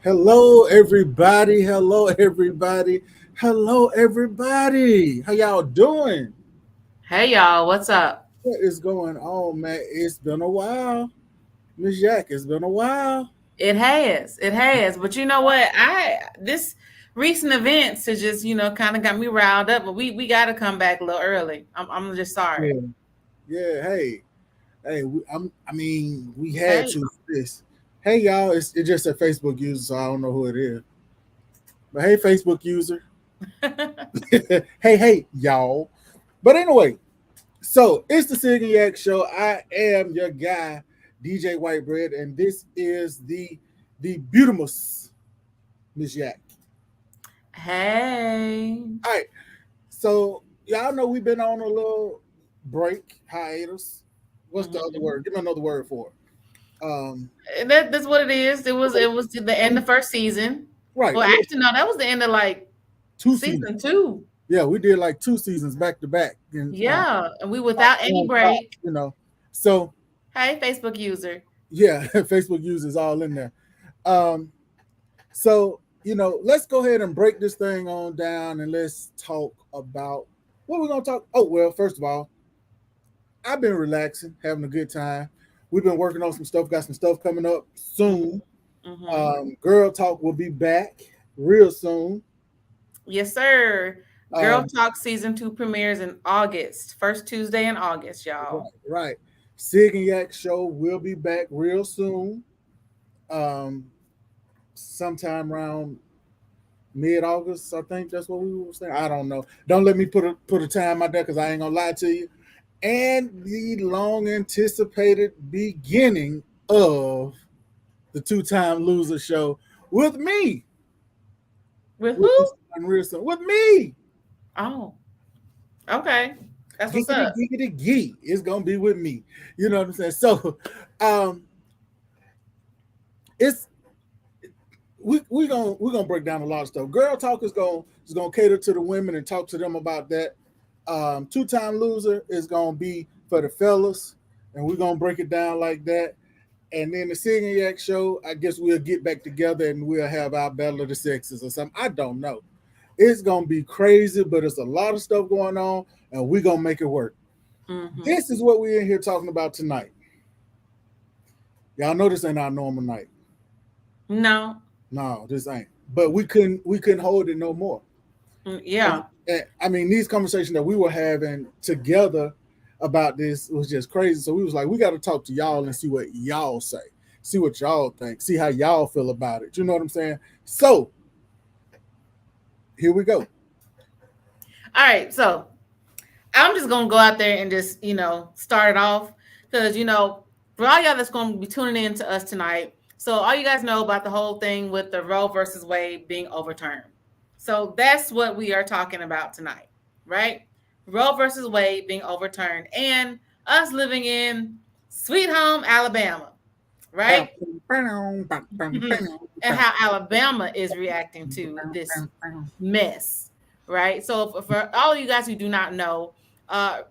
Hello, everybody. Hello, everybody. Hello, everybody. How y'all doing? Hey y'all, what's up? What is going on, man? It's been a while. Miss Jack, it's been a while. It has. But you know what? I this recent events has just kind of got me riled up. But we got to come back a little early. I'm just sorry. Yeah. Yeah, hey, we had Hey, to for this. Hey, y'all, it's just a Facebook user, so I don't know who it is. But hey, Facebook user. Hey, y'all. But anyway, so it's the CIg Gnac Show. I am your guy, DJ Whitebread, and this is the beautiful Miss Yak. hey. All right, so y'all know we've been on a little break, hiatus. What's the other Mhm. word? Give me another word for it. That's what it is. It was the end of first season. Right, Well, actually, no, that was the end of like two seasons. season two. Yeah, we did like two seasons back to back, and Yeah, and we without any non-stop, break. you know. So Hey, Facebook user. yeah, Facebook users all in there. Um, So, let's go ahead and break this thing on down and let's talk about what we're going to talk. Oh, well, first of all, I've been relaxing, having a good time. We've been working on some stuff, got some stuff coming up soon. Mm-hmm. Girl Talk will be back real soon. Yes, sir. Girl Um, Talk season two premieres in August. First Tuesday in August, y'all. right. Sig and Yak Show will be back real soon. Um, sometime around mid-August, I think that's what we were saying. I don't know. Don't let me put a time out there because I ain't gonna lie to you. And the long anticipated beginning of the two-time loser show with me, With with who? Mr. Unreal Son- with me. Oh, okay. That's what's Giggity up. giggity gee. It's gonna be with me. You know what I'm saying? So um it's we're gonna break down a lot of stuff. Girl Talk is gonna cater to the women and talk to them about that. Two-time loser is gonna be for the fellas, and we're gonna break it down like that. And then the Singing Yak Show, I guess we'll get back together and we'll have our battle of the sexes or something. I don't know. It's gonna be crazy, but it's a lot of stuff going on, and we're gonna make it work. Mm-hmm. This is what we're in here talking about tonight. Y'all know this ain't our normal night. No. No, this ain't. But we couldn't hold it no more. Yeah. And I mean, these conversations that we were having together about this was just crazy. So we was like, we got to talk to y'all and see what y'all say, see what y'all think, see how y'all feel about it. You know what I'm saying? So here we go. All right. So I'm just gonna go out there and just start it off because for all y'all that's gonna be tuning in to us tonight. So all you guys know about the whole thing with the Roe versus Wade being overturned. So that's what we are talking about tonight, right? Roe versus Wade being overturned and us living in sweet home Alabama, right? And how Alabama is reacting to this mess, right? So for all of you guys who do not know, uh,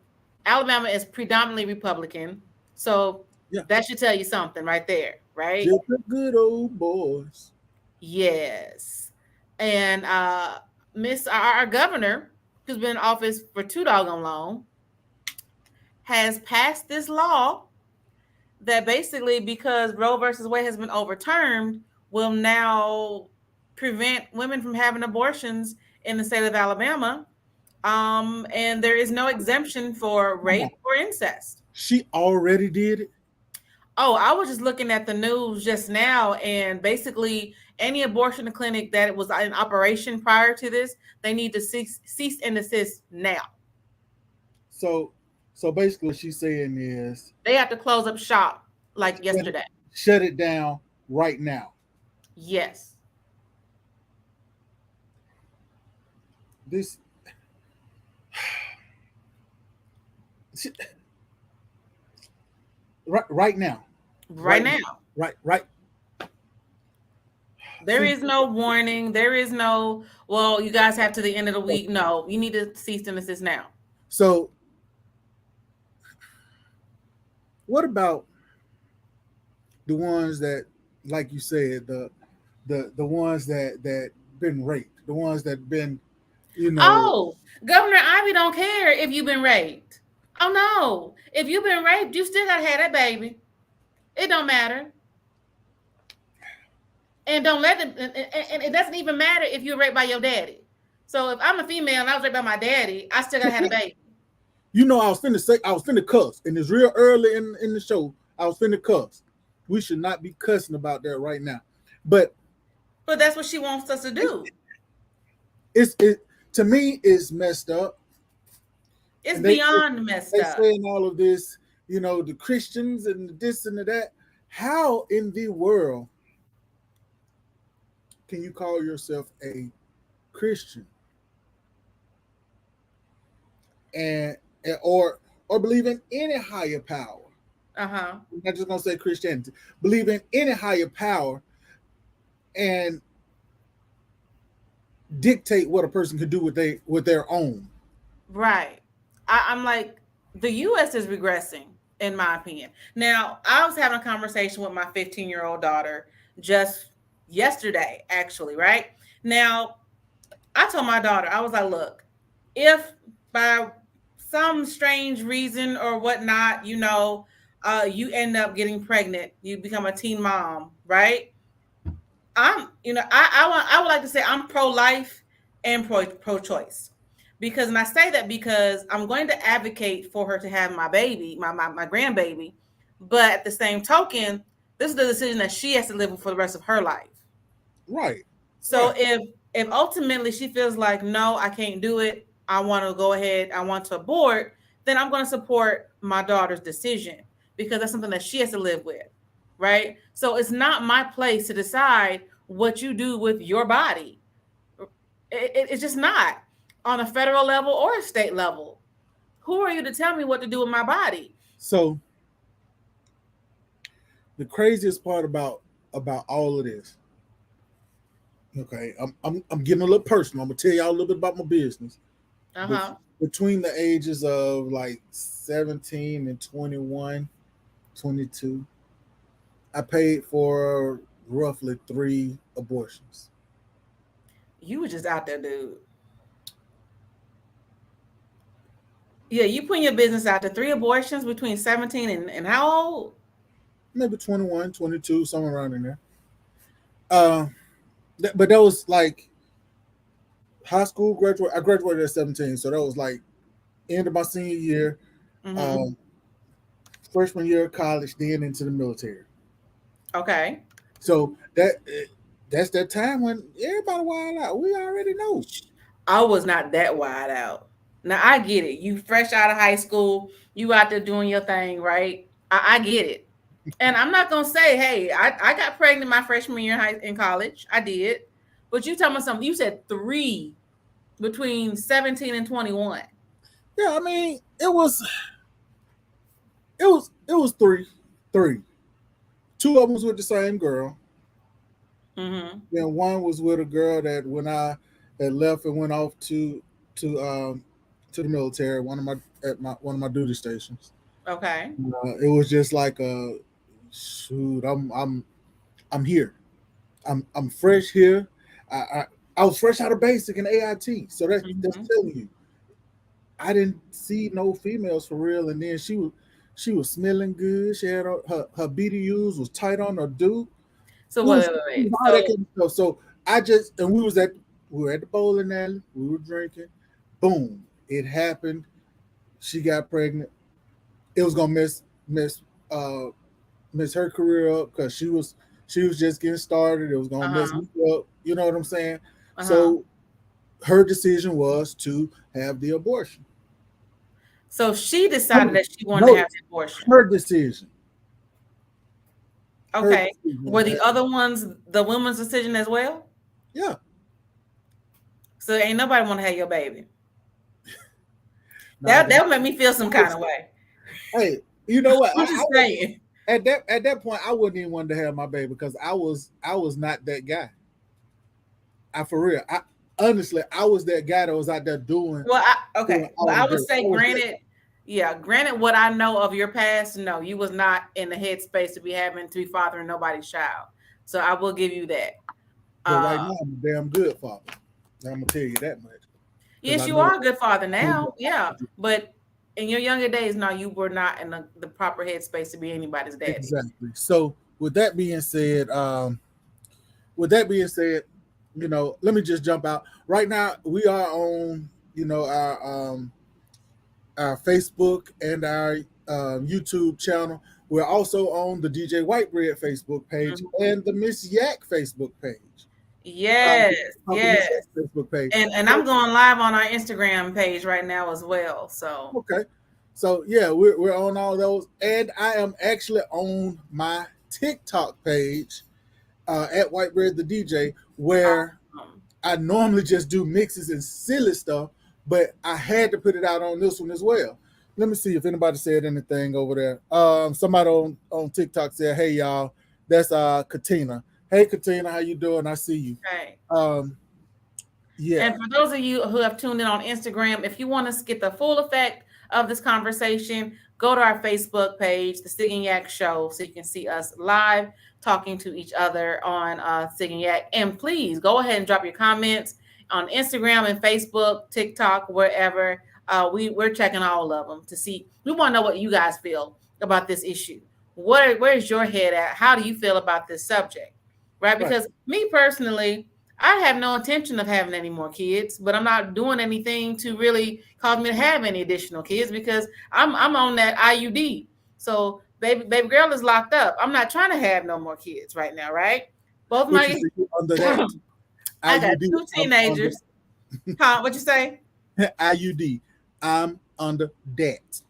Alabama is predominantly Republican, so Yeah, that should tell you something right there, right? just the good old boys. Yes, and Miss our governor, who's been in office for too doggone long, has passed this law that basically because Roe versus Wade has been overturned, will now prevent women from having abortions in the state of Alabama. And there is no exemption for Come on, rape or incest. she already did it. Oh, I was just looking at the news just now, and basically, any abortion clinic that was in operation prior to this, they need to cease and desist now. So, so basically, what she's saying is They have to close up shop like shut it, yesterday. shut it down right now. Yes. this right now, Right right now, now. right. There See, is no warning. There is no, well, you guys have to the end of the week. No, you need to cease and desist now. so what about the ones that, like you said, the ones that been raped, the ones that been, you know, Oh, Governor Ivy don't care if you've been raped. Oh no. If you've been raped, you still gotta have that baby. It don't matter. And don't let them and it doesn't even matter if you're raped by your daddy. So if I'm a female and I was raped by my daddy, I still gotta have a baby. I was finna say, I was finna cuss, and it's real early in the show. I was finna cuss. We should not be cussing about that right now, but But that's what she wants us to do. it to me is messed up, It's and beyond messed they up. saying all of this, the Christians and this and that. How in the world can you call yourself a Christian and or believe in any higher power? Uh-huh. I'm not just gonna say Christianity. Believe in any higher power and dictate what a person can do with their own. Right. I'm like, the US is regressing, in my opinion. Now, I was having a conversation with my 15-year-old daughter just yesterday, actually, right? Now, I told my daughter, I was like, look, if by some strange reason or whatnot, you end up getting pregnant, you become a teen mom, right? I would like to say I'm pro life and pro choice, because, and I say that because I'm going to advocate for her to have my baby, my grandbaby, but at the same token, this is the decision that she has to live with for the rest of her life. Right. So Right. if ultimately she feels like, no, I can't do it, I want to go ahead, I want to abort, then I'm going to support my daughter's decision, because that's something that she has to live with, right? So it's not my place to decide what you do with your body. It's just not, on a federal level or a state level. Who are you to tell me what to do with my body? So the craziest part about all of this, okay, I'm getting a little personal. I'm gonna tell y'all a little bit about my business. Uh-huh. Between the ages of like 17 and 21, 22, I paid for roughly 3 abortions. You were just out there, dude. Yeah, you putting your business out to 3 abortions between 17 and how old? Maybe 21, 22, somewhere around in there. Uh, but that was like high school graduate. I graduated at 17, so that was like end of my senior year, Mm-hmm. um, freshman year of college, then into the military. Okay. So that's that time when everybody wild out. We already know. I was not that wide out. Now I get it. You fresh out of high school, you out there doing your thing, right? I get it. And I'm not gonna say, hey, I got pregnant my freshman year in college. I did. But you tell me something. You said three between 17 and 21. Yeah, I mean it was three. Two of them was with the same girl. Mm-hmm. Then one was with a girl that when I had left and went off to um to the military, one of my duty stations. Okay. It was just like shoot, I'm here. I'm fresh here. I, I I was fresh out of basic and AIT, so that's Mm-hmm. telling you. I didn't see no females for real, and then she was smelling good. She had her BDUs was tight on her dude. So It was, wait. it was all that So kind of stuff. So I just and we were at the bowling alley. We were drinking. Boom! It happened. She got pregnant. It was gonna miss uh miss her career up because she was just getting started. It was gonna mess uh-huh. me up. You know what I'm saying? Uh-huh. So her decision was to have the abortion. So she decided No, that she wanted to no, have the abortion. her decision. Her Okay. decision. Were the other ones the women's decision as well? Yeah, So ain't nobody want to have your baby. Nah, That that, would make me feel some kind of way. hey, you know what? I'm just I would saying. at that point I wouldn't even want to have my baby because I was not that guy. I for real. I honestly I was that guy that was out there Well, doing okay. Well, all the I would dirt. I say, was that granted, yeah, granted, what I know of your past, no, you was not in the headspace to be having to be fathering nobody's child. So I will give you that. but right Uh, now I'm a damn good father. I'm gonna tell you that much because yes, I you know are a good father I know now, what yeah, I do. but in your younger days, no, you were not in the proper headspace to be anybody's daddy. Exactly. So with that being said, you know, let me just jump out. Right now, we are on, you know, our Facebook and our YouTube channel. We're also on the DJ Whitebread Facebook page Mhm. and the Miss Yak Facebook page. Yes, Talking Miss yes, Yak Facebook page. and So I'm going live on our Instagram page right now as well. So okay, so yeah, we're on all those, and I am actually on my TikTok page at Whitebread the DJ, where um, I normally just do mixes and silly stuff, but I had to put it out on this one as well. Let me see if anybody said anything over there. Somebody on TikTok said, "Hey y'all, that's Katina. Hey Katina, how you doing? I see you." okay. Um, And yeah, for those of you who have tuned in on Instagram, if you want to get the full effect of this conversation, go to our Facebook page, the CIg Gnac Show, so you can see us live talking to each other on CIg Gnac. And please go ahead and drop your comments on Instagram and Facebook, TikTok, wherever. We're checking all of them to see. We want to know what you guys feel about this issue. Where's your head at? How do you feel about this subject? Right? right. Because me personally, I have no intention of having any more kids, but I'm not doing anything to really cause me to have any additional kids because I'm on that IUD. So baby girl is locked up. I'm not trying to have no more kids right now, right? Both What you my see under that I got IUD? two I'm under teenagers. Huh? What you say? IUD. I'm under that.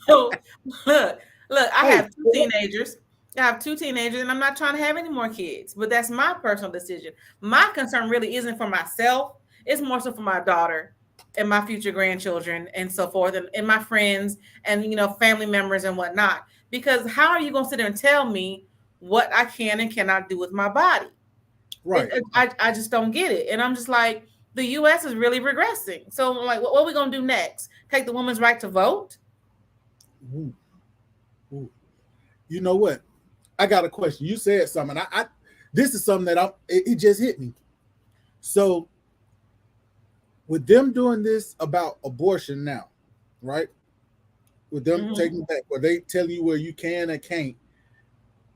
So look, I Hey, have two teenagers. I have two teenagers, and I'm not trying to have any more kids. But that's my personal decision. My concern really isn't for myself. It's more so for my daughter and my future grandchildren and so forth, and my friends and family members and whatnot. Because how are you going to sit there and tell me what I can and cannot do with my body? right. I just don't get it. And I'm just like, the US is really regressing. So I'm like, what are we gonna do next? Take the woman's right to vote? Ooh, ooh. You know what? I got a question. You said something. I this is something that it just hit me. So with them doing this about abortion now, right? With them Mm-hmm. taking back where they tell you where you can and can't,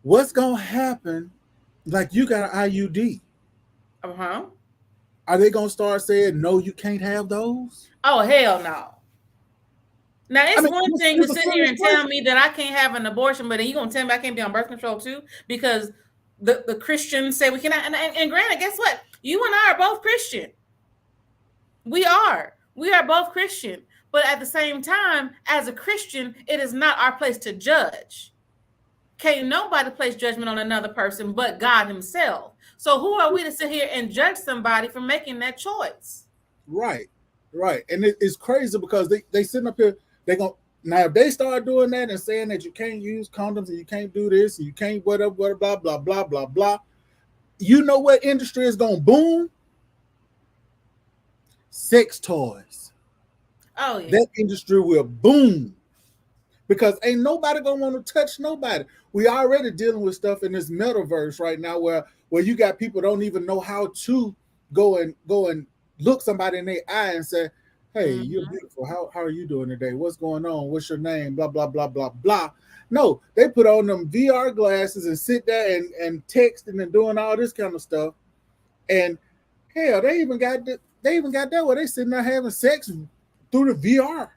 what's gonna happen? Like you got an IUD. Uh-huh. Are they gonna start saying no, you can't have those? Oh, hell no. Now I it's mean, one thing to it's a sit here serious and tell question. me that I can't have an abortion, but then you gonna tell me I can't be on birth control too? Because the Christians say we cannot. And granted, guess what? You and I are both Christian. We are. We are both Christian. But at the same time, as a Christian, it is not our place to judge. Can't nobody place judgment on another person but God Himself. So who are we to sit here and judge somebody for making that choice? Right, right. And it's crazy because they sitting up here, they going now if they start doing that and saying that you can't use condoms and you can't do this and you can't whatever, whatever blah blah blah blah blah. You know what industry is gonna boom? Sex toys. Oh yeah. That industry will boom because ain't nobody gonna want to touch nobody. We already dealing with stuff in this metaverse right now where you got people don't even know how to go and look somebody in their eye and say, "Hey, you're Mm-hmm. beautiful. How are you doing today? What's going on? What's your name? Blah blah blah blah blah." No, they put on them VR glasses and sit there and texting and doing all this kind of stuff. And hell, they even got that where they sitting there having sex through the VR.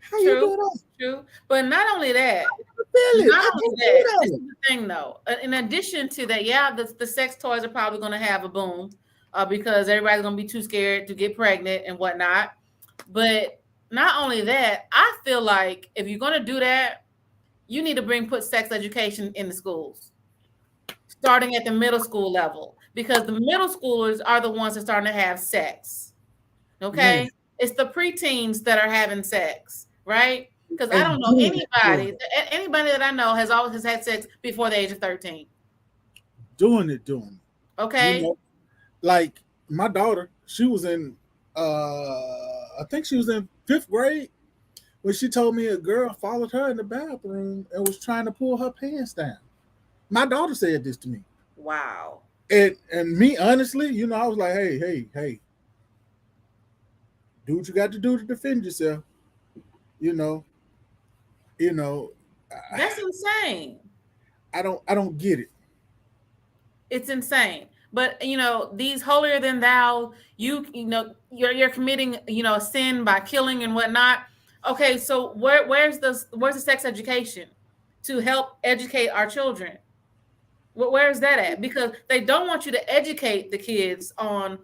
How you True. do that? True. But not only that, Feel it. not I only can't that, do this is that. the thing though. In addition to that, yeah, the sex toys are probably going to have a boom because everybody's going to be too scared to get pregnant and whatnot. But not only that, I feel like if you're going to do that, you need to put sex education in the schools, starting at the middle school level. because the middle schoolers are the ones that are starting to have sex. Man, Okay, it's the preteens that are having sex, right? Because I don't and know doing anybody, anybody that I know has always has had sex before the age of 13. doing it. You Okay, know, like my daughter, she was in, I think she was in 5th grade when she told me a girl followed her in the bathroom and was trying to pull her pants down. My daughter said this to me, wow. and me honestly, I was like, hey, do what you got to do to defend yourself. You know, you know, That's insane. I don't get it. It's insane. But these holier than thou, you're committing, a sin by killing and whatnot. Okay, so where's the sex education to help educate our children? Where's that at? Because they don't want you to educate the kids on,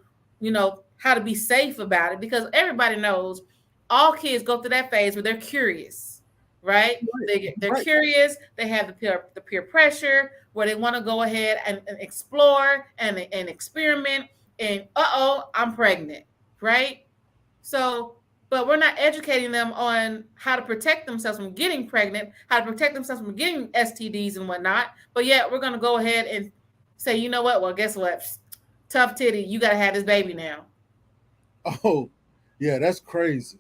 how to be safe about it. Because everybody knows all kids go through that phase where they're curious, right? Right, They're right. curious. They have the peer pressure where they want to go ahead and explore and experiment. And I'm pregnant, right? So, but we're not educating them on how to protect themselves from getting pregnant, how to protect themselves from getting STDs and whatnot. But yet, we're going to go ahead and say, you know what? Well, guess what? Tough titty, you got to have this baby now. Oh, yeah, that's crazy.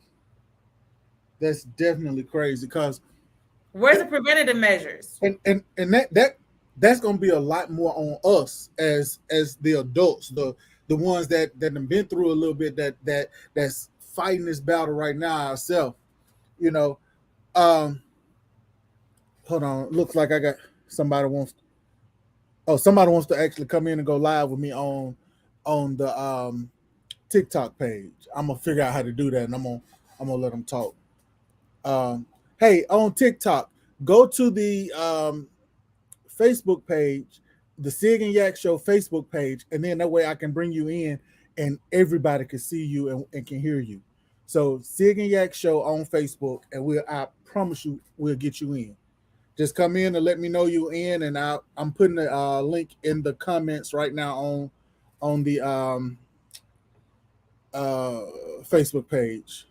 That's definitely crazy because Where's the preventative measures? and that's gonna be a lot more on us as the adults, the ones that have been through a little bit, that's fighting this battle right now ourselves. You know, um, hold on. Looks like I got somebody wants. Oh, somebody wants to actually come in and go live with me on the TikTok page. I'm gonna figure out how to do that, and I'm gonna let them talk. Um, hey, on TikTok, go to the Facebook page, the CIg Gnac Show Facebook page, and then that way I can bring you in and everybody can see you and can hear you. So CIg Gnac Show on Facebook, and I promise you we'll get you in. Just come in and let me know you in, and I'm putting the link in the comments right now on the uh, Facebook page.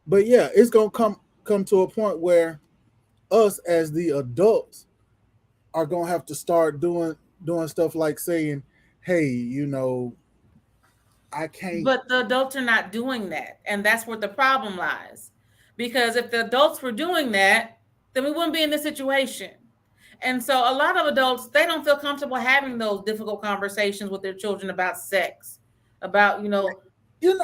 But yeah, it's gonna come to a point where us as the adults are gonna have to start doing stuff like saying, "Hey, I can't." But the adults are not doing that. And that's where the problem lies. Because if the adults were doing that, then we wouldn't be in this situation. And so a lot of adults, they don't feel comfortable having those difficult conversations with their children about sex, about, You know, it,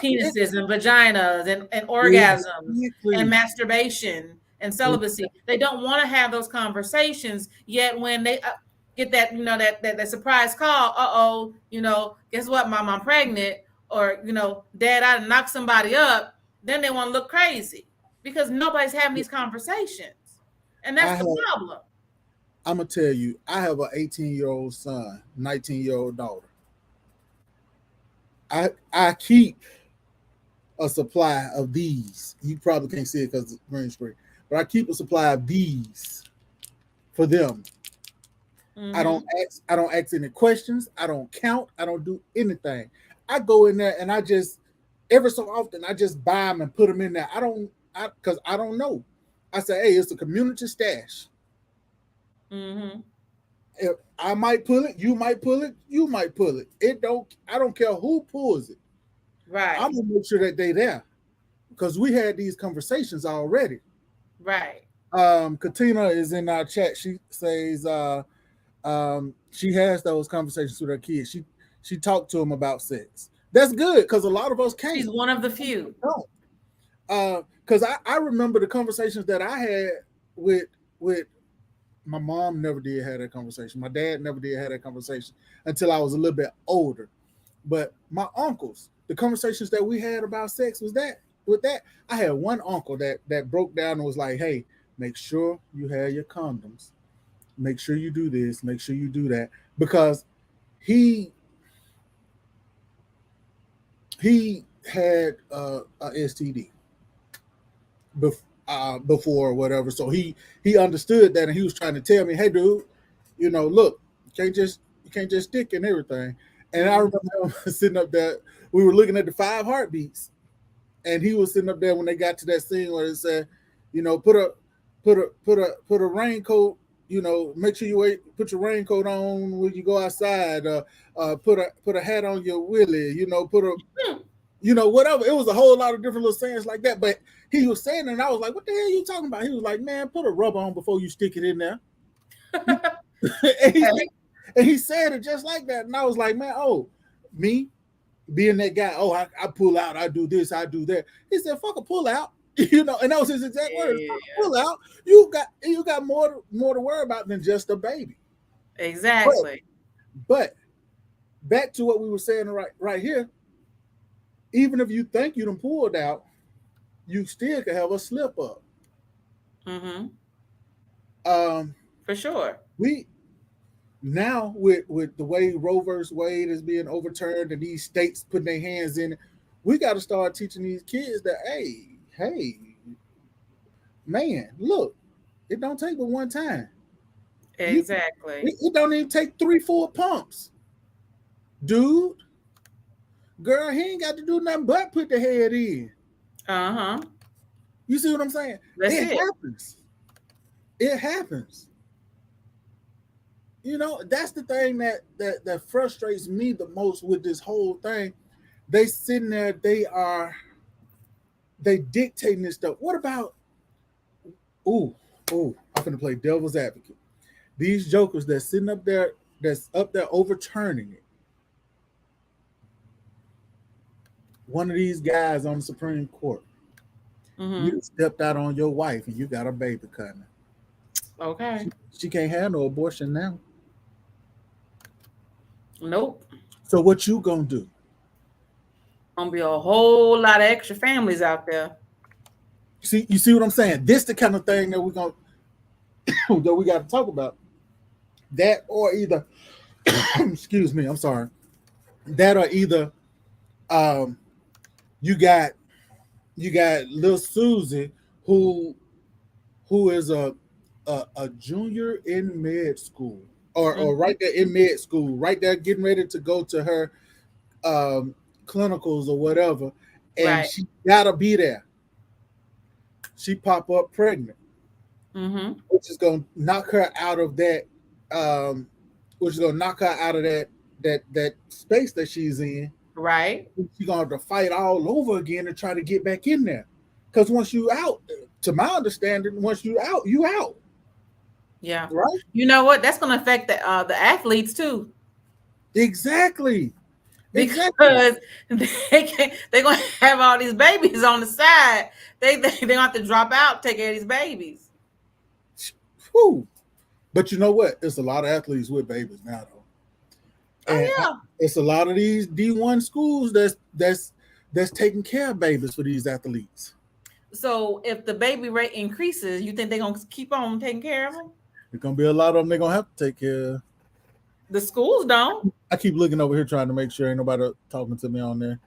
penises and vaginas and orgasms and exactly. masturbation and It, celibacy. They don't want to have those conversations. Yet when they get that, that surprise call, guess what, mom, I'm pregnant, or dad, I knocked somebody up, then they want to look crazy because nobody's having these conversations, and I that's have. the problem. I'm gonna tell you. I have an 18-year-old son, 19-year-old daughter. I keep a supply of these. You probably can't see it because it's green screen, but I keep a supply of these for them. Mm-hmm. I don't ask any questions. I don't count. I don't do anything. I go in there and I just every so often I just buy them and put them in there. Because I don't know. I say, hey, it's a community stash. Mm-hmm. If I might pull it, you might pull it, you might pull it. It don't. I don't care who pulls it. I'm Right. gonna make sure that they there because we had these conversations already. Right. Katina is in our chat. She says she has those conversations with her kids. She talked to them about sex. That's good because a lot of us can't. She's one of the few. Don't. Because I remember the conversations that I had with my mom. Never did have that conversation. My dad never did have that conversation until I was a little bit older. But my uncles, the conversations that we had about sex was that with that. I had one uncle that broke down and was like, "Hey, make sure you have your condoms. Make sure you do this. Make sure you do that." Because he he had a STD before or whatever. So he understood that, and he was trying to tell me, "Hey, dude, look, you can't just You can't just stick and everything. And I Mm-hmm. remember him sitting up there. We were looking at the 5 heartbeats, and he was sitting up there when they got to that scene where it said, put a raincoat. Make sure you put your raincoat on when you go outside. Put a hat on your willy. Whatever. It was a whole lot of different little sayings like that. But he was saying it, and I was like, what the hell are you talking about? He was like, man, put a rubber on before you stick it in there. and, he, Okay. and he said it just like that. And I was like, man, me being that guy, I pull out, I do this, I do that. He said, fuck a pull out. And that was his exact words. Fuck a Yeah. pull out. You got more to worry about than just a baby. But Exactly. but back to what we were saying right here, even if you think you done pulled out, you still could have a slip up. Mm-hmm. Um, For sure. we now with the way Roe versus Wade is being overturned and these states putting their hands in it, we got to start teaching these kids that hey, man, look, it don't take but one time. You Exactly. it don't even take 3-4 pumps, dude. Girl, he ain't got to do nothing but put the head in. Uh-huh. You see what I'm saying? That's It it. happens. It happens. That's the thing that frustrates me the most with this whole thing. They sitting there, they dictating this stuff. What about ooh, I'm gonna play devil's advocate. These jokers that's up there overturning it. One of these guys on the Supreme Court, Mm-hmm. you stepped out on your wife and you got a baby coming. Okay. She can't have no abortion now. Nope. So what you gonna do? Gonna be a whole lot of extra families out there. You see what I'm saying? This the kind of thing that that we got to talk about. That or either, excuse me, I'm sorry. That or either, um, you got little Susie who is a junior in med school, or Mm-hmm. right there in med school, right there getting ready to go to her um, clinicals or whatever, and Right. she gotta be there. She pop up pregnant, Mm-hmm. which is gonna knock her out of that, um, which is gonna knock her out of that space that she's in. Right. She's gonna have to fight all over again to try to get back in there. Because once you out, to my understanding, once you out, you out, Yeah. right? You know what? That's gonna affect the athletes too. Exactly, exactly. Because they're gonna have all these babies on the side. They gonna have to drop out, take care of these babies. Whew. But you know what? It's a lot of athletes with babies now, though, Oh and yeah. it's a lot of these D1 schools that's taking care of babies for these athletes. So if the baby rate increases, you think they're gonna keep on taking care of them? There's gonna be a lot of them they're gonna have to take care of. The schools don't. I keep looking over here trying to make sure ain't nobody talking to me on there.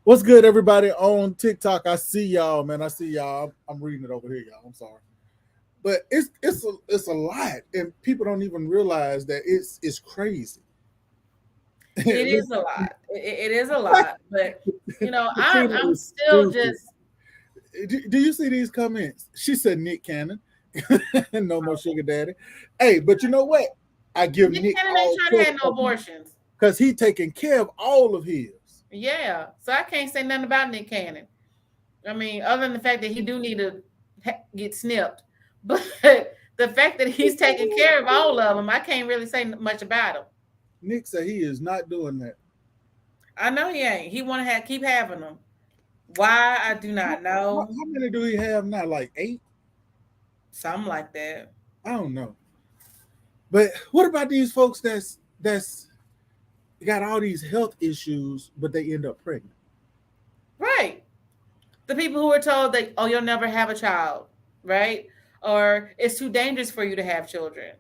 What's good, everybody on TikTok? I see y'all, man. I see y'all. I'm reading it over here, y'all. I'm sorry, but it's a lot, and people don't even realize that it's crazy. It is a lot. It is a lot. But Katrina I'm is still stupid. just Do you see these comments? She said Nick Cannon, no more sugar daddy. Hey, but you know what? I give Nick Nick Cannon ain't all trying to credit have no abortions. because he taking care of all of his. Yeah. So I can't say nothing about Nick Cannon. I mean, other than the fact that he do need to get snipped, but the fact that he's taking care of all of them, I can't really say much about him. Nick said he is not doing that. I know he ain't. He want to keep having them. Why I do How, not know. how many do he have now? Like 8? Something like that. I don't know. But what about these folks that's got all these health issues, but they end up pregnant? Right. The people who are told that, oh, you'll never have a child, right? Or it's too dangerous for you to have children.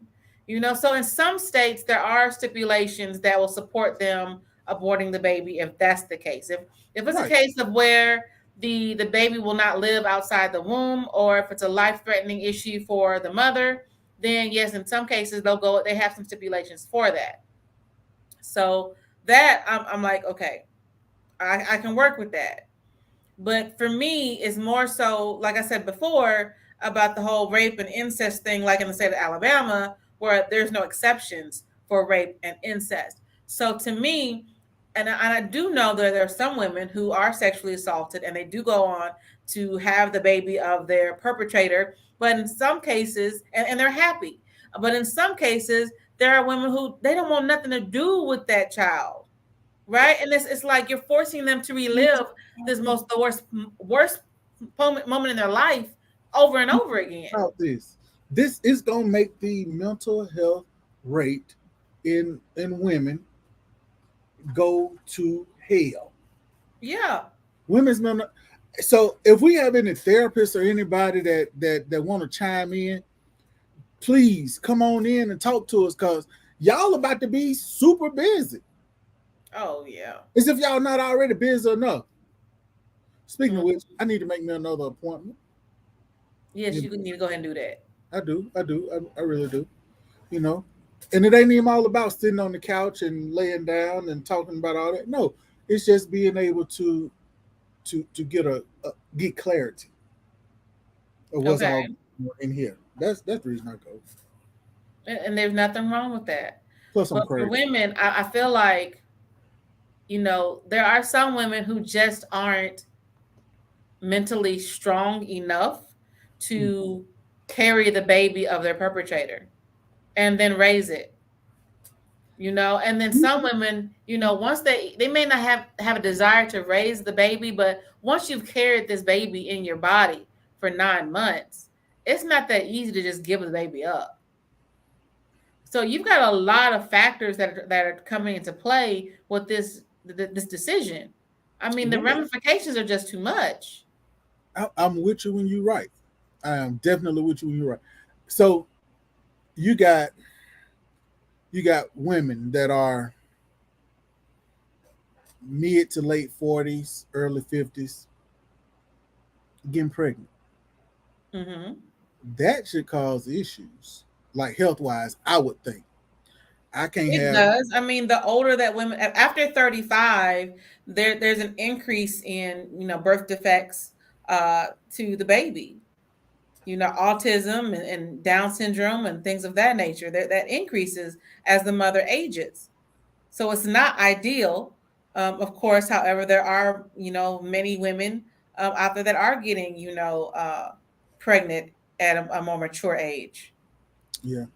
So in some states there are stipulations that will support them aborting the baby if that's the case. If it's a Right. case of where the baby will not live outside the womb, or if it's a life-threatening issue for the mother, then yes, in some cases they have some stipulations for that. So that I'm like, okay, I can work with that. But for me, it's more so, like I said before, about the whole rape and incest thing, like in the state of Alabama, where there's no exceptions for rape and incest. So to me, and I do know that there are some women who are sexually assaulted and they do go on to have the baby of their perpetrator, but in some cases, and they're happy. But in some cases, there are women who they don't want nothing to do with that child, right? And it's like you're forcing them to relive the worst moment in their life over and over again. About this is gonna make the mental health rate in women go to hell. Yeah. Women's mental. So if we have any therapists or anybody that want to chime in, please come on in and talk to us because y'all about to be super busy. Oh yeah. As if y'all not already busy enough. Speaking of Mm. which, I need to make me another appointment. Yes, You you know, need to go ahead and do that. I really do. You know, and it ain't even all about sitting on the couch and laying down and talking about all that. No, it's just being able to get clarity of what's Okay. all in here. That's the reason I go. And there's nothing wrong with that. Plus, I'm But for crazy. women, I feel like, there are some women who just aren't mentally strong enough Mm. to carry the baby of their perpetrator and then raise it. And then some women, once they may not have a desire to raise the baby, but once you've carried this baby in your body for 9 months, it's not that easy to just give the baby up. So you've got a lot of factors that are coming into play with this decision. I mean, the Right. ramifications are just too much. I'm with you when you're right. I am definitely with you when you're right. So you got women that are mid to late 40s, early 50s getting pregnant. Hmm. That should cause issues, like health wise. I would think I can't It have. does. I mean, the older that women after 35, there's an increase in birth defects to the baby. Autism and Down syndrome and things of that nature. That increases as the mother ages. So it's not ideal. Of course, however, there are many women out there that are getting pregnant at a more mature age Yeah,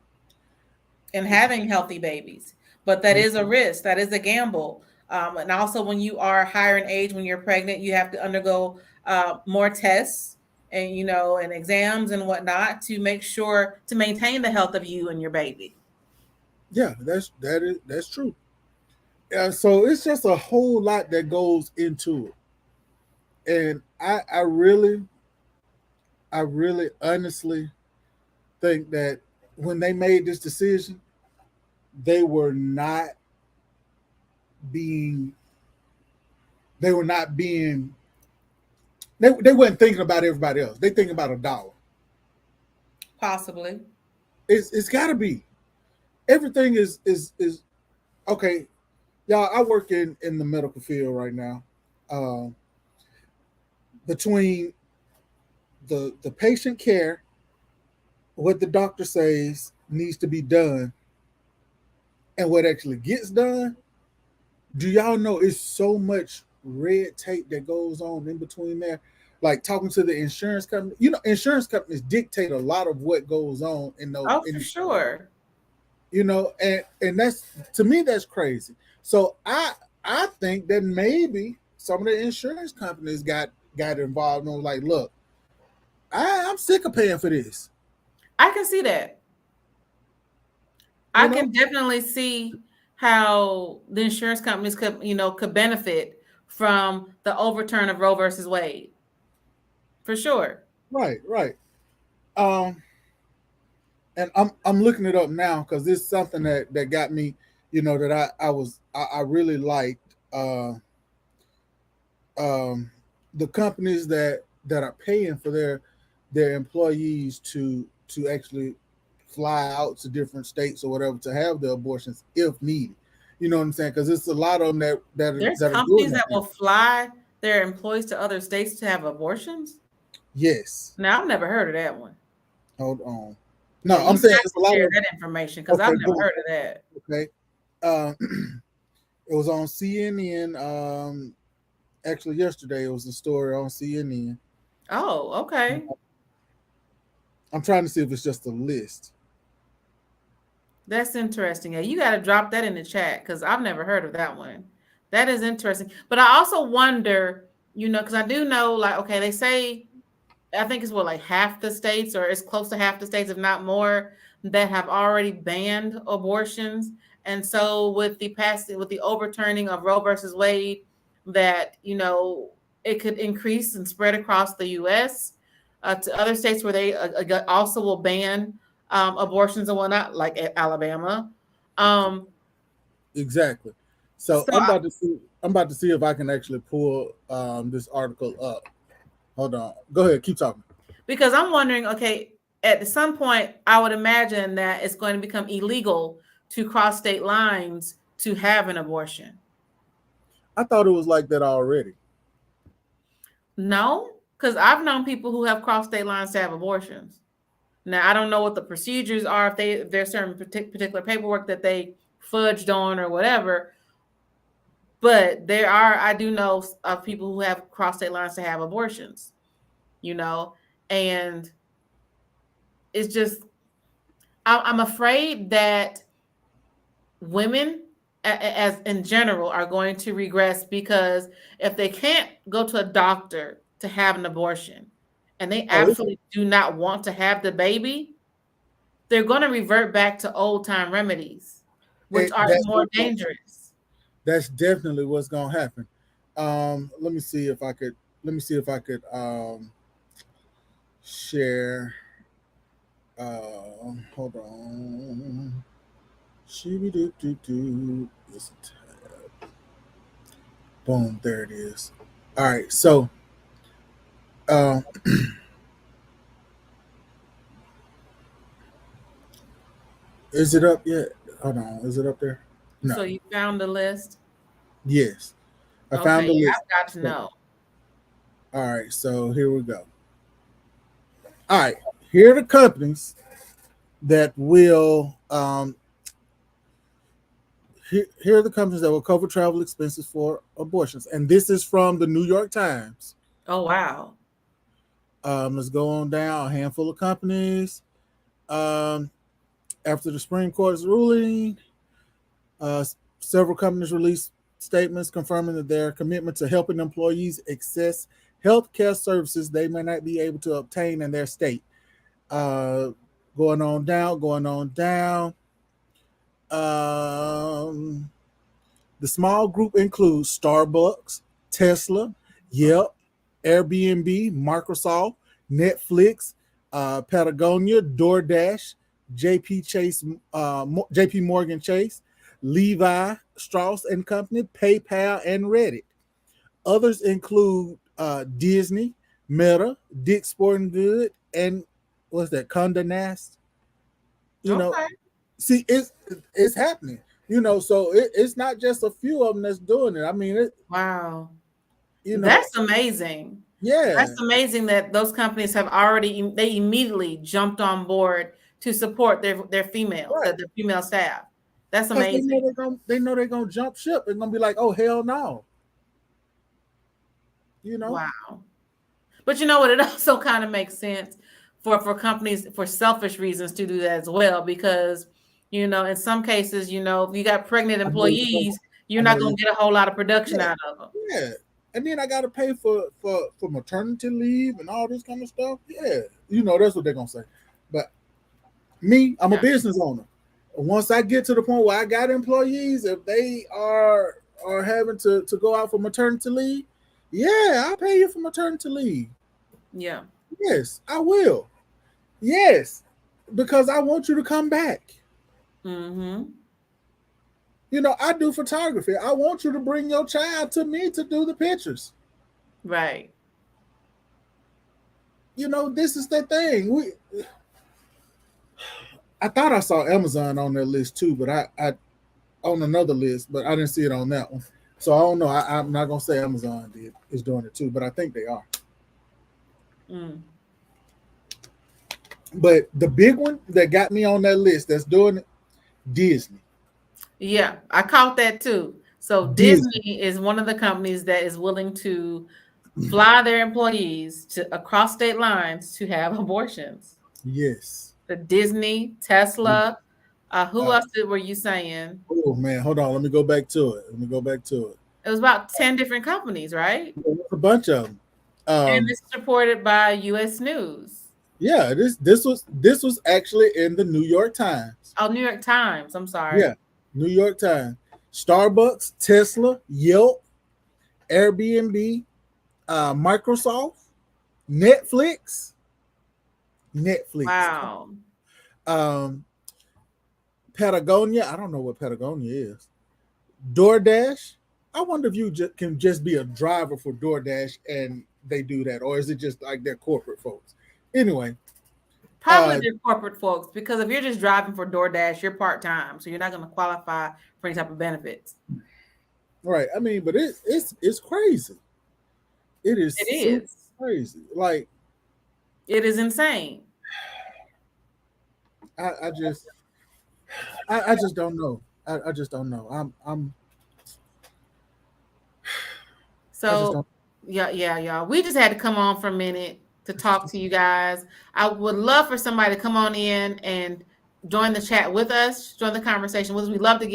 and having healthy babies. But that is a risk. That is a gamble. And also, when you are higher in age, when you're pregnant, you have to undergo more tests and and exams and whatnot to make sure to maintain the health of you and your baby. yeah, that's true. So it's just a whole lot that goes into it, and I really honestly think that when they made this decision, they were not being they were not being they weren't thinking about everybody else. They thinking about a dollar. Possibly. It's got to be everything is okay. Y'all, I work in the medical field right now. Uh, between the patient care, what the doctor says needs to be done, and what actually gets done, do y'all know it's so much red tape that goes on in between there? Like talking to the insurance company, insurance companies dictate a lot of what goes on in those Oh, for in sure. and that's to me that's crazy. So I think that maybe some of the insurance companies got involved and was like, look, I'm sick of paying for this. I can see that. I You know, can definitely see how the insurance companies could benefit from the overturn of Roe versus Wade. For sure. right, right. Um, and I'm looking it up now because this is something that got me, that I really liked. Um, the companies that are paying for their employees to actually fly out to different states or whatever to have the abortions if needed. You know what I'm saying? Because it's a lot of them There's that are doing companies that that now. will fly their employees to other states to have abortions. Yes. Now, I've never heard of that one. Hold on. No, Yeah, I'm you saying got it's a to lot share of. that information because I've Okay, never boom. heard of that. Okay. Uh, it was on CNN. Actually, yesterday it was a story on CNN. Oh, okay. I'm trying to see if it's just a list. That's interesting. Yeah, you got to drop that in the chat because I've never heard of that one. That is interesting. But I also wonder, because I do know, like, okay, they say, I think it's what, like half the states, or it's close to half the states, if not more, that have already banned abortions. And so with the overturning of Roe versus Wade, that, it could increase and spread across the US to other states where they also will ban abortions and whatnot, like Alabama. Um, Exactly. So so I'm about to see. I'm about to see if I can actually pull this article up. Hold on. Go ahead. Keep talking. because I'm wondering, okay, at some point, I would imagine that it's going to become illegal to cross state lines to have an abortion. I thought it was like that already. No, because I've known people who have crossed state lines to have abortions. Now, I don't know what the procedures are, if there's certain particular paperwork that they fudged on or whatever, but I do know of people who have crossed state lines to have abortions, you know, and it's just, I'm afraid that women as in general are going to regress because if they can't go to a doctor to have an abortion and they Oh, absolutely do not want to have the baby, they're going to revert back to old time remedies, which are that's more what's going. dangerous. That's definitely what's going to happen. Let me see if I could. Let me see if I could share. Hold on. Shooby doo doo doo. Boom. There it is. All right. So, uh, is it up yet? Hold on. Is it up there? No. So you found the list? Yes. I Okay, found the yeah, list. I've got to So, know. all right. So here we go. All right. Here are the companies that will here are the companies that will cover travel expenses for abortions, and this is from the New York Times. Oh, wow. Let's go on down. A handful of companies. Um, After the Supreme Court's ruling, uh, several companies released statements confirming that their commitment to helping employees access health care services they may not be able to obtain in their state. Uh, Going on down, going on down. Um, The small group includes Starbucks, Tesla, Yelp, Airbnb, Microsoft, Netflix, Patagonia, DoorDash, JP Morgan Chase, Levi Strauss and Company, PayPal, and Reddit. Others include Disney, Meta, Dick's Sporting Good, and what's that? Condé Nast. You know, Okay. see, it's happening. So it's not just a few of them that's doing it. I mean, Wow. you know, That's amazing. yeah, That's amazing that those companies have already they immediately jumped on board to support their females, right. their female staff. That's Because amazing. they know they're gonna jump ship. They're gonna be like, oh hell no, you know. Wow. But you know what? It also kind of makes sense for companies for selfish reasons to do that as well, because in some cases, if you got pregnant I know you. employees, you're I not know going you. to get a whole lot of production Yeah, out of them. yeah. And then I gotta pay for maternity leave and all this kind of stuff. Yeah, that's what they're gonna say. But me, I'm a Yeah. business owner. Once I get to the point where I got employees, if they are having to go out for maternity leave, yeah, I'll pay you for maternity leave. Yeah. Yes, I will. Yes, because I want you to come back. Mm-hmm. I do photography. I want you to bring your child to me to do the pictures. Right. This is the thing. I thought I saw Amazon on their list too, but I on another list, but I didn't see it on that one. So I don't know. I'm not gonna say Amazon is doing it too, but I think they are. Mm. But the big one that got me on that list that's doing it, Disney. Yeah, I caught that too. So Disney. Disney is one of the companies that is willing to fly their employees to across state lines to have abortions. Yes. The Disney, Yeah. Tesla, who Uh, else were you saying? oh man, hold on. Let me go back to it. Let me go back to it. It was about 10 different companies, right? There's a bunch of them. And this is reported by US News. Yeah, this was actually in the New York Times. Oh, New York Times. I'm sorry. Yeah, New York Times. Starbucks, Tesla, Yelp, Airbnb, Microsoft, Netflix, Netflix, Wow. um, Patagonia. I don't know what Patagonia is. DoorDash. I wonder if you can just be a driver for DoorDash and they do that, or is it just like they're corporate folks? Anyway, Probably uh, they're corporate folks because if you're just driving for DoorDash, you're part time, so you're not going to qualify for any type of benefits. right. I mean, but it's crazy. It is It super is. crazy. Like It is insane. I just I just don't know. I just don't know. I just So, don't. yeah, yeah, y'all. We just had to come on for a minute to talk to you guys. I would love for somebody to come on in and join the chat with us, join the conversation with us. We'd love to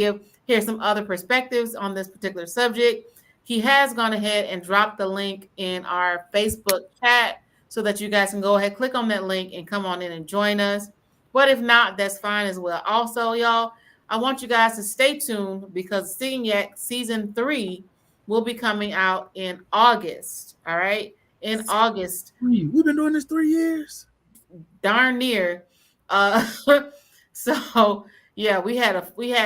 hear some other perspectives on this particular subject. He has gone ahead and dropped the link in our Facebook chat so that you guys can go ahead, click on that link, and come on in and join us. But if not, that's fine as well. Also, y'all, I want you guys to stay tuned because CIg season 3 will be coming out in August. All right. In August, We've been doing this 3 years. darn near. Uh so yeah, we had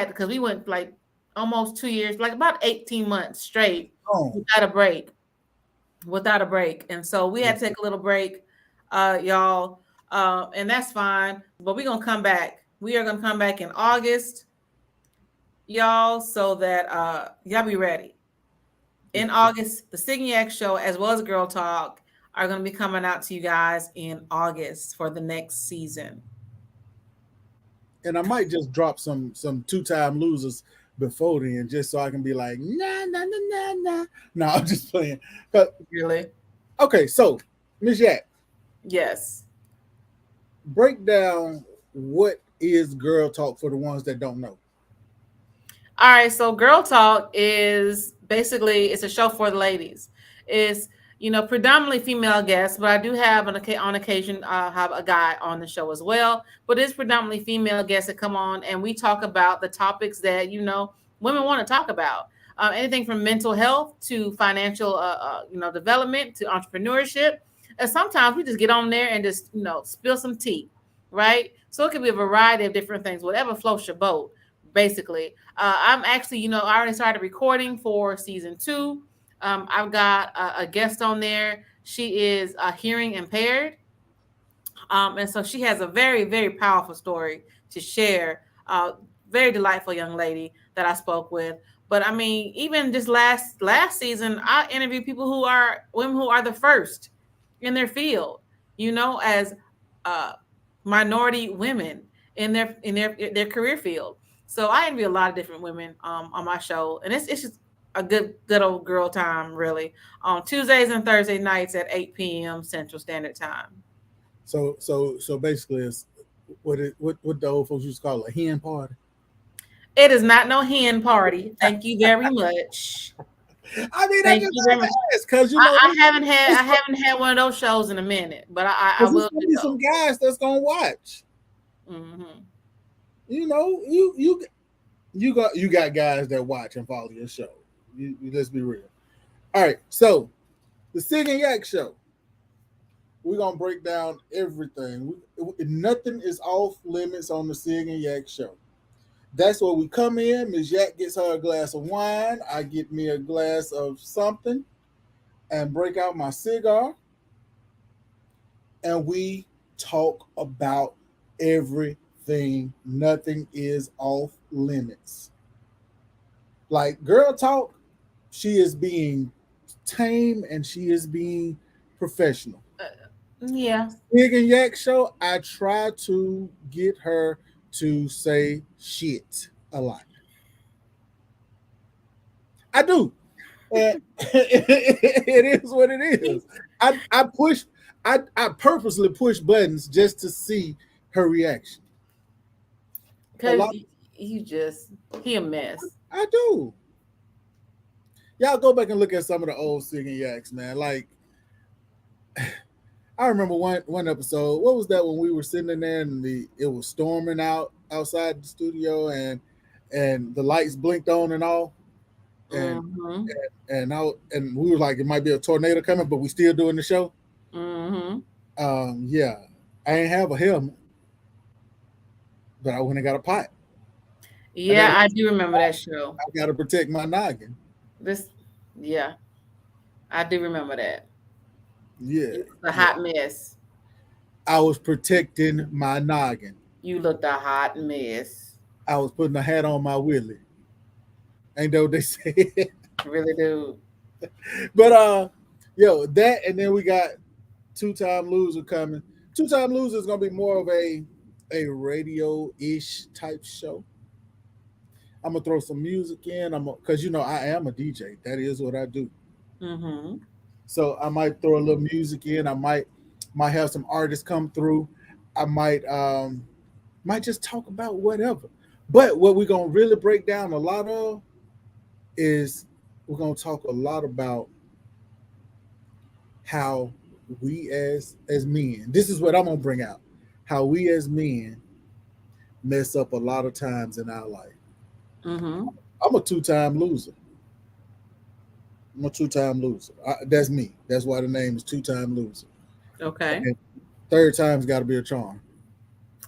because we went like almost 2 years, like about 18 months straight Oh, without a break. Without a break. And so we had to take a little break, y'all. And that's fine. But we're gonna come back. We are gonna come back in August, y'all, so that y'all be ready. In August, the CIg Gnac Show as well as Girl Talk are going to be coming out to you guys in August for the next season. and I might just drop some two-time losers before then, just so I can be like, nah, nah, nah, nah, nah. No, I'm just playing. But Really? okay, so Miss Yak, Yes. break down what is girl talk for the ones that don't know. All right. So Girl Talk is basically it's a show for the ladies. It's predominantly female guests, but I do have on occasion have a guy on the show as well. But it's predominantly female guests that come on, and we talk about the topics that women want to talk about. Anything from mental health to financial development to entrepreneurship. And sometimes we just get on there and just spill some tea, right? So it could be a variety of different things, whatever floats your boat, basically. I'm actually, I already started recording for season 2. I've got a guest on there. She is hearing impaired. And so she has a very, very powerful story to share. Very delightful young lady that I spoke with. But I mean, even just last season, I interviewed people who are women who are the first in their field, as uh, minority women in their career field. So I interview a lot of different women on my show, and it's just a good old girl time, really, on Tuesdays and Thursday nights at 8 p.m. Central Standard Time. So basically, it's what the old folks used to call a hen party. It is not no hen party. Thank you very much. I mean, I Thank just you very much. ask because I haven't had one of those shows in a minute, but I there's will gonna do be some those. guys that's gonna watch. Hmm. You know, you got guys that watch and follow your show. Let's be real. All right, so the Sig and Yak show. We're gonna break down everything. Nothing is off limits on the Sig and Yak show. That's where we come in. Ms. Yak gets her a glass of wine. I get me a glass of something and break out my cigar, and we talk about everything. nothing is off limits. Like girl talk, she is being tame and she is being professional. Yeah. CIg Yak Show, I try to get her to say shit a lot. I do. It is what it is. I push I purposely push buttons just to see her reaction. A Cause lot you just he a mess. I do. Y'all go back and look at some of the old singing yaks, man. Like I remember one episode. What was that when we were sitting in there and it was storming outside the studio and the lights blinked on and all and Mm-hmm. and we were like it might be a tornado coming, but we still doing the show. Mm-hmm. Yeah, I ain't have a helmet, but I went and got a pot. I got Yeah, I do remember that show. I got to protect my noggin. This, yeah, I do remember that. Yeah, It was a yeah. hot mess. I was protecting my noggin. You looked a hot mess. I was putting a hat on my willy. Ain't that what they said? Really do. But yo, that and then we got two-time loser coming. Two-time loser is gonna be more of a radio-ish type show. I'm gonna throw some music in. Because I am a DJ. That is what I do. Mm-hmm. So I might throw a little music in. I might have some artists come through. I might just talk about whatever. But what we're gonna really break down a lot of is we're gonna talk a lot about how we as men. This is what I'm gonna bring out. How we as men mess up a lot of times in our life. Mm-hmm. I'm a two-time loser. I'm a two-time loser. That's me. That's why the name is two-time loser. Okay. And third time's got to be a charm.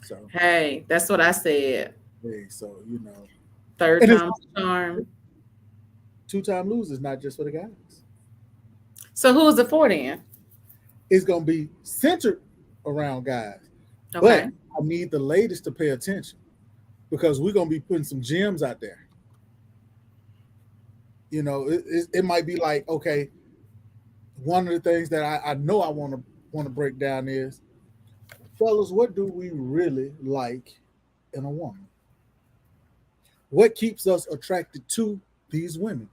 So, Hey, that's what I said. hey, so Third and it's time's a charm. two-time losers, not just for the guys. So who was it for then? It's gonna be centered around guys, but Okay. I need the ladies to pay attention because we're gonna be putting some gems out there. It might be like, okay, one of the things that I know I want to break down is, fellas, what do we really like in a woman? What keeps us attracted to these women?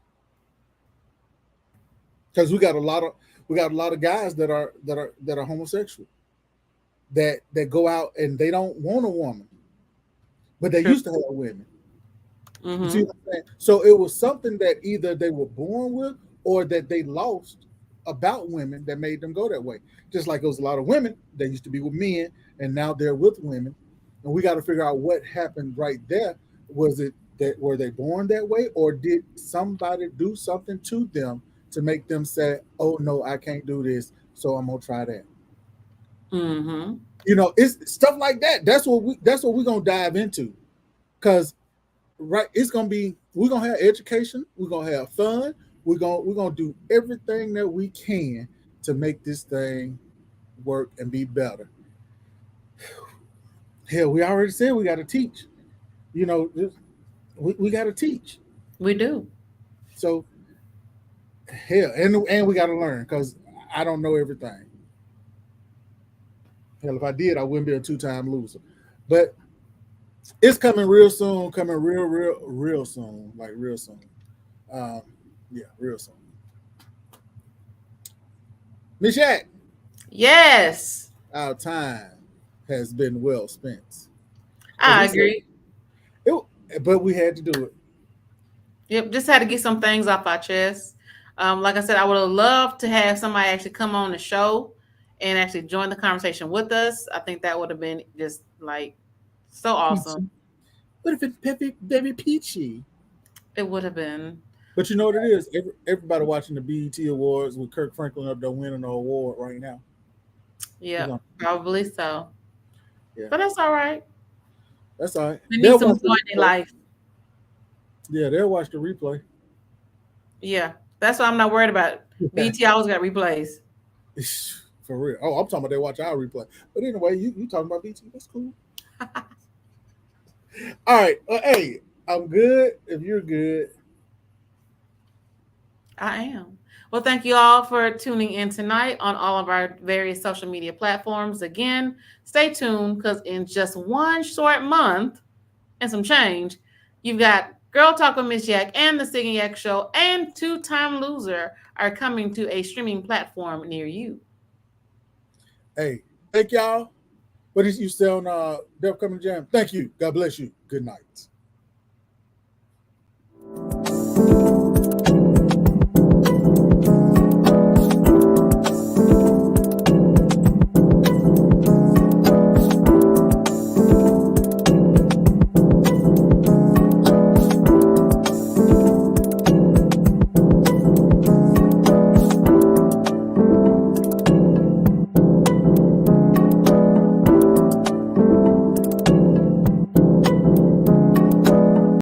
Because we got a lot of guys that are homosexual that go out and they don't want a woman, but they True. used to have women. You see Mm-hmm. what I'm saying? So it was something that either they were born with or that they lost about women that made them go that way. Just like there was a lot of women that used to be with men and now they're with women. And we got to figure out what happened right there. Was it that were they born that way or did somebody do something to them to make them say, "Oh no, I can't do this, so I'm gonna try that." Mm-hmm. It's stuff like that. That's what we're gonna dive into. Cause right, it's gonna be we're gonna have education, we're gonna have fun, we're gonna do everything that we can to make this thing work and be better. Hell, we already said we got to teach. You know, we got to teach. We do. So hell, and we got to learn because I don't know everything. Hell, if I did, I wouldn't be a two-time loser. But it's coming real soon, coming real soon, like real soon. Um, yeah, real soon. Miss Yak, Yes. our time has been well spent. As I we said, agree. but we had to do it. Yep. Just had to get some things off our chest. Like I said, I would have loved to have somebody actually come on the show and actually join the conversation with us. I think that would have been just like so awesome. Peachy. What if it's very peachy? It would have been. But you know what it is? Everybody watching the BET Awards with Kirk Franklin up there winning the award right now. Yeah, probably so. Yeah, But that's all right. that's all right. They need They'll some watch joy the in their replay. life. Yeah, they'll watch the replay. Yeah. That's why I'm not worried about it. BT always got replays. For real. Oh, I'm talking about they watch our replay. But anyway, you talking about BT? That's cool. All right. Hey, I'm good. If you're good, I am. Well, thank you all for tuning in tonight on all of our various social media platforms. Again, stay tuned because in just one short month and some change, you've got Girl Talk with Miss Yak and the CIg Gnac Show and Two-Time Loser are coming to a streaming platform near you. hey, thank y'all. What did you say on the upcoming jam? Thank you. God bless you. Good night.